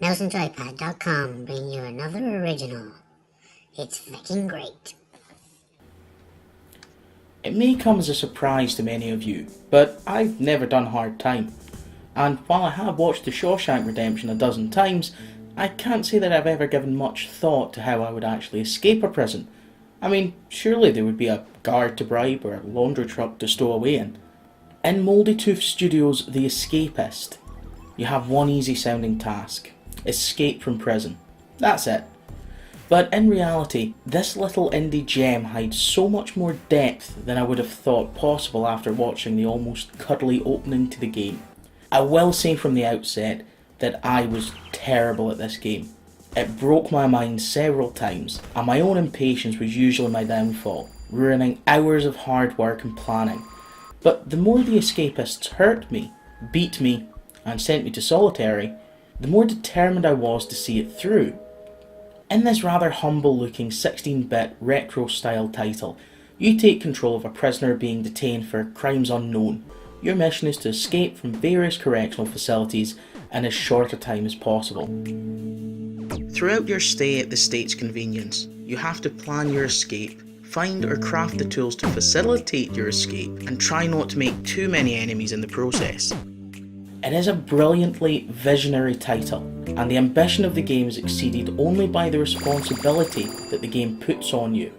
NelsonJoypad.com bring you another original. It's fucking great. It may come as a surprise to many of you, but I've never done hard time. And while I have watched The Shawshank Redemption a dozen times, I can't say that I've ever given much thought to how I would actually escape a prison. I mean, surely there would be a guard to bribe or a laundry truck to stow away in. In Mouldy Tooth Studios' The Escapist, you have one easy sounding task: escape from prison. That's it. But in reality, this little indie gem hides so much more depth than I would have thought possible after watching the almost cuddly opening to the game. I will say from the outset that I was terrible at this game. It broke my mind several times, and my own impatience was usually my downfall, ruining hours of hard work and planning. But the more the Escapists hurt me, beat me, and sent me to solitary, the more determined I was to see it through. In this rather humble looking 16-bit retro style title, you take control of a prisoner being detained for crimes unknown. Your mission is to escape from various correctional facilities in as short a time as possible. Throughout your stay at the state's convenience, you have to plan your escape, find or craft the tools to facilitate your escape, and try not to make too many enemies in the process. It is a brilliantly visionary title, and the ambition of the game is exceeded only by the responsibility that the game puts on you.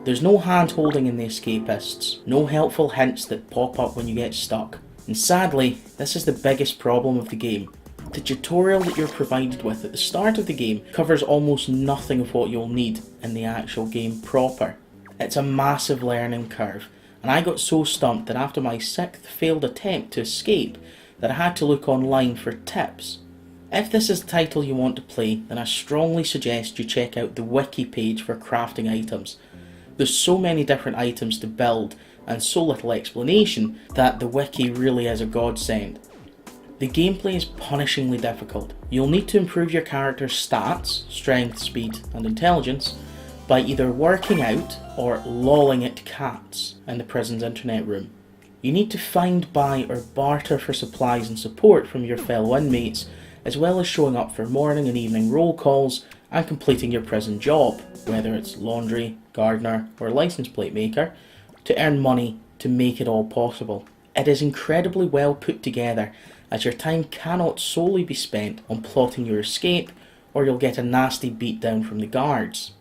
There's no hand-holding in the Escapists, no helpful hints that pop up when you get stuck. And sadly, this is the biggest problem of the game. The tutorial that you're provided with at the start of the game covers almost nothing of what you'll need in the actual game proper. It's a massive learning curve, and I got so stumped that after my 6th failed attempt to escape, that I had to look online for tips. If this is the title you want to play, then I strongly suggest you check out the wiki page for crafting items. There's so many different items to build and so little explanation that the wiki really is a godsend. The gameplay is punishingly difficult. You'll need to improve your character's stats, strength, speed and intelligence by either working out or lolling at cats in the prison's internet room. You need to find, buy or barter for supplies and support from your fellow inmates, as well as showing up for morning and evening roll calls and completing your prison job, whether it's laundry, gardener or license plate maker, to earn money to make it all possible. It is incredibly well put together, as your time cannot solely be spent on plotting your escape, or you'll get a nasty beatdown from the guards.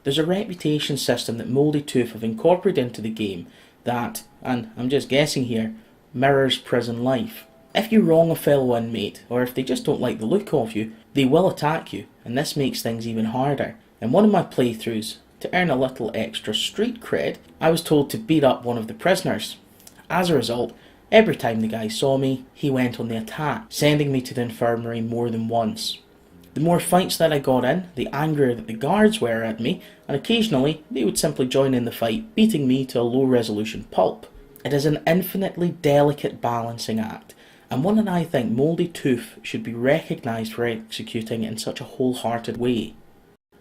There's a reputation system that Mouldy Tooth have incorporated into the game that, and I'm just guessing here, mirrors prison life. If you wrong a fellow inmate, or if they just don't like the look of you, they will attack you, and this makes things even harder. In one of my playthroughs, to earn a little extra street cred, I was told to beat up one of the prisoners. As a result, every time the guy saw me, he went on the attack, sending me to the infirmary more than once. The more fights that I got in, the angrier that the guards were at me, and occasionally they would simply join in the fight, beating me to a low resolution pulp. It is an infinitely delicate balancing act, and one that I think Mouldy Tooth should be recognised for executing in such a wholehearted way.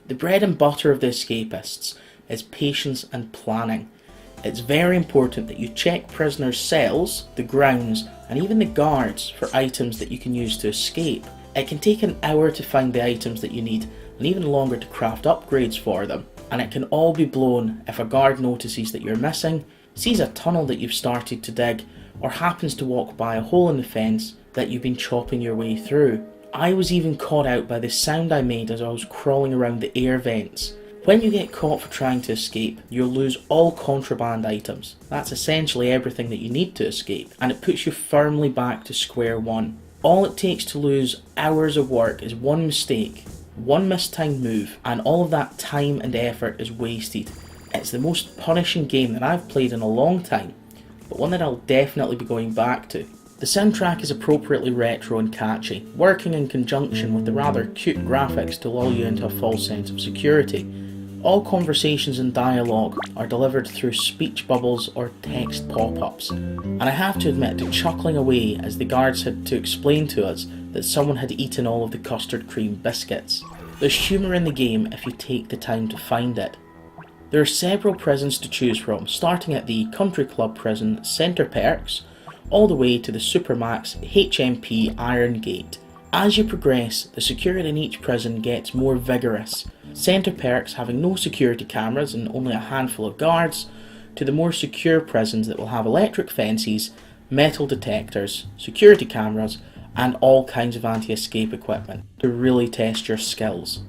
The bread and butter of the Escapists is patience and planning. It's very important that you check prisoners' cells, the grounds, and even the guards for items that you can use to escape. It can take an hour to find the items that you need, and even longer to craft upgrades for them, and it can all be blown if a guard notices that you're missing, sees a tunnel that you've started to dig, or happens to walk by a hole in the fence that you've been chopping your way through. I was even caught out by the sound I made as I was crawling around the air vents. When you get caught for trying to escape, you'll lose all contraband items. That's essentially everything that you need to escape, and it puts you firmly back to square one. All it takes to lose hours of work is one mistake, one mistimed move, and all of that time and effort is wasted. It's the most punishing game that I've played in a long time, but one that I'll definitely be going back to. The soundtrack is appropriately retro and catchy, working in conjunction with the rather cute graphics to lull you into a false sense of security. All conversations and dialogue are delivered through speech bubbles or text pop-ups, and I have to admit to chuckling away as the guards had to explain to us that someone had eaten all of the custard cream biscuits. There's humour in the game if you take the time to find it. There are several prisons to choose from, starting at the Country Club Prison Centre Perks, all the way to the Supermax HMP Iron Gate, As you progress, the security in each prison gets more vigorous. Centre perks having no security cameras and only a handful of guards, to the more secure prisons that will have electric fences, metal detectors, security cameras, and all kinds of anti-escape equipment to really test your skills.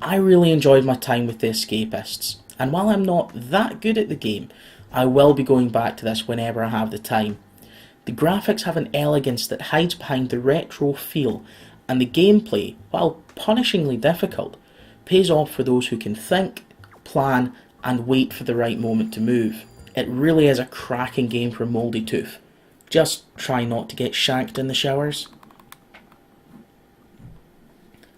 I really enjoyed my time with the Escapists, and while I'm not that good at the game, I will be going back to this whenever I have the time. The graphics have an elegance that hides behind the retro feel, and the gameplay, while punishingly difficult, pays off for those who can think, plan, and wait for the right moment to move. It really is a cracking game for Mouldy Tooth. Just try not to get shanked in the showers.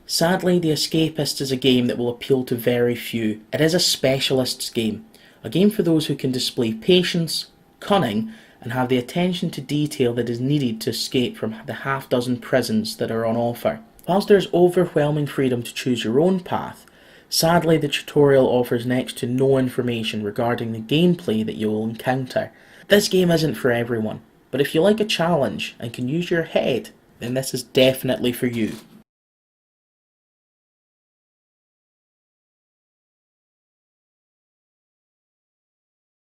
Sadly, The Escapists is a game that will appeal to very few. It is a specialist's game. A game for those who can display patience, cunning, and have the attention to detail that is needed to escape from the half-dozen prisons that are on offer. Whilst there is overwhelming freedom to choose your own path, sadly the tutorial offers next to no information regarding the gameplay that you will encounter. This game isn't for everyone, but if you like a challenge and can use your head, then this is definitely for you.